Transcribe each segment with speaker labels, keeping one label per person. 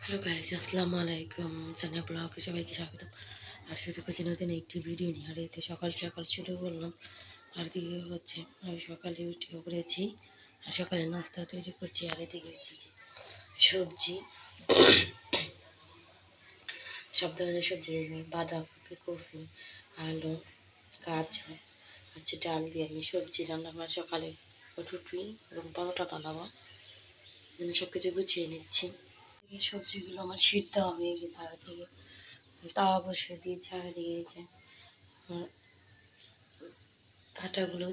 Speaker 1: Hello guys, আসসালামু আলাইকুম। সানিয়া ব্লগে সবাইকে স্বাগতম। আর শুরু করছি নতুন একটি ভিডিও নিয়ে। আর এতে সকাল সকাল শুরু করলাম। আর এদিকে হচ্ছে আমি সকালে উঠে করেছি আর সকালে নাস্তা তৈরি করছি। আর এদিকে হচ্ছে সবজি, সব ধরনের সবজি, বাঁধাকপি, কপি, আলু, গাজর হচ্ছে ডাল দিয়ে আমি সবজি রান্না করে সকালে রুটি এবং পরোটা বানাবো। জন্য সব কিছু গুছিয়ে নিচ্ছি। এই সবজিগুলো আমার সিদ্ধ হয়ে গেছে। আর এদিকে তাওয়া বসিয়ে দিয়েছি। আর এদিকে আটাগুলো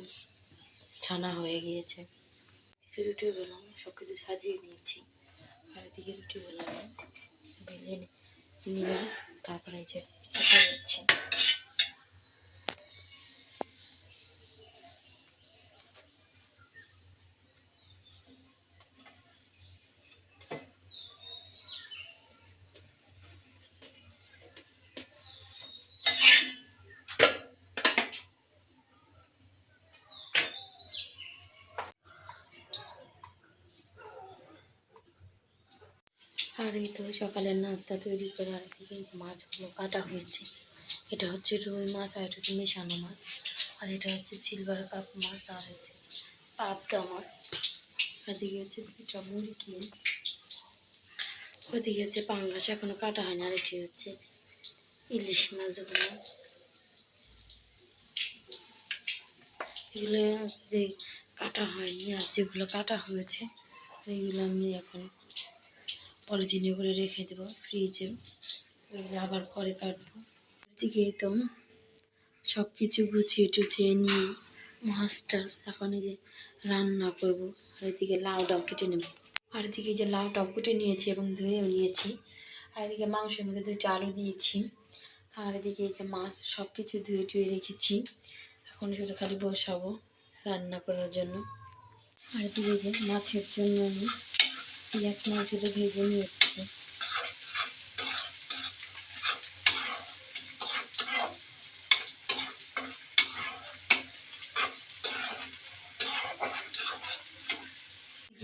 Speaker 1: ছানা হয়ে গিয়েছে। রুটিগুলো সব কিছু সাজিয়ে নিয়েছি। আর এদিকে রুটিগুলো আমি বেলে নিয়ে তারপরে যে চেপে নিচ্ছি। আর এই তো সকালের নাস্তা তৈরি করে আর এদিকে মাছগুলো কাটা হয়েছে। এটা হচ্ছে রুই মাছ, আর এটা হচ্ছে মেশানো মাছ, আর এটা হচ্ছে সিলভার কাপ মাছ, আর হচ্ছে পাবদা মাছ। এদিকে হচ্ছে দুটা মুরগি, ওদিকে হচ্ছে পাঙ্গাস এখনো কাটা হয়নি। আর এটি হচ্ছে ইলিশ মাছগুলো। এগুলো যে কাটা হয়নি আর যেগুলো কাটা হয়েছে এগুলো আমি এখন পলিথিনে করে রেখে দেবো ফ্রিজে, এগুলো আবার পরে কাটবো। এদিকে তো সব কিছু গুছিয়ে টুছিয়ে নিয়ে মাছটা এখন এই যে রান্না করবো। আর এদিকে লাউটাও কেটে নেব। আর এদিকে যে লাউটাও কেটে নিয়েছি এবং ধুয়েও নিয়েছি। আর এদিকে মাংসের মধ্যে 2টা আলু দিয়েছি। আর এদিকে এই যে মাছ সব কিছু ধুয়ে টুয়ে রেখেছি। এখন শুধু খালি বসাবো রান্না করার জন্য। আর এদিকে যে মাছের জন্য আমি পেঁয়াজ মাছগুলো ভেজে নিয়েছি।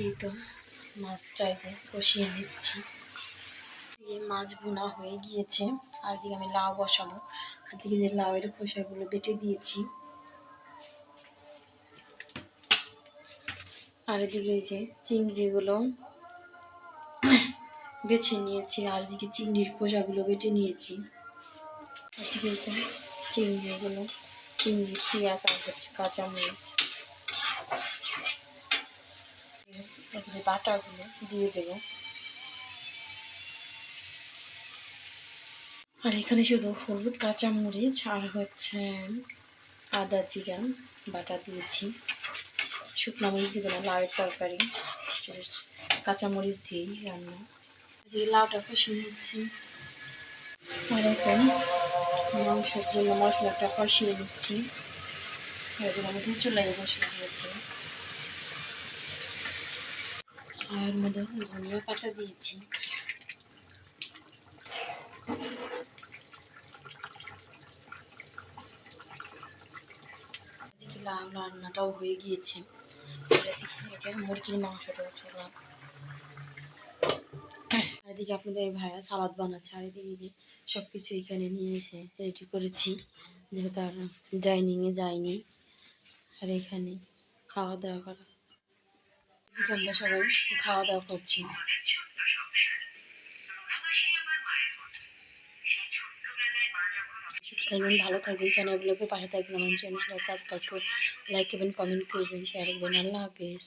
Speaker 1: এই তো মাছটাই যে কষিয়ে নিচ্ছি। দিয়ে মাছ বোনা হয়ে গিয়েছে। আর এদিকে আমি লাউ বসাবো। আর দিকে যে লাউয়ের খোসাগুলো বেটে দিয়েছি। আর এদিকে যে চিংড়িগুলো বেছে নিয়েছি। আর এদিকে চিংড়ির খোসাগুলো বেটে নিয়েছি। এদিকে চিংড়ি, পেঁয়াজ আর হচ্ছে কাঁচামরিচ, এগুলো বাটাগুলো দিয়ে দেবো। আর এখানে শুধু হলুদ, কাঁচামরিচ আর হচ্ছে আদা জিরা বাটা দিয়েছি। শুকনো মরিচ দিব না, লাউয়ের তরকারি কাঁচামরিচ দিয়েই রান্না। দিয়ে লাউটা কষিয়ে নিচ্ছি। আর এখন মাংসের জন্য মশলাটা কষিয়ে নিচ্ছি। আমি চুলায় বসিয়ে দিয়েছি। আর মধ্যে ধনিয়া পাতা দিয়েছি। এদিকে লাউ রান্নাটাও হয়ে গিয়েছে। এদিকে মুরগির মাংসটাও চললাম। আর এদিকে আপনাদের ভাইয়া সালাদ বানাচ্ছে। আর এদিকে সব কিছু এখানে নিয়ে এসে রেডি করেছি, যেহেতু আর ডাইনিংয়ে যায়নি। আর এখানে খাওয়া দাওয়া করা, আমরা সবাই খাওয়া দাওয়া করছি। থাকবেন, ভালো থাকবেন, চ্যানেলগুলোকে পাশে থাকবেন, আমার চ্যানেল সাবস্ক্রাইব করুন, লাইক করবেন, কমেন্ট করবেন, শেয়ার করবেন। আল্লাহ হাফেজ।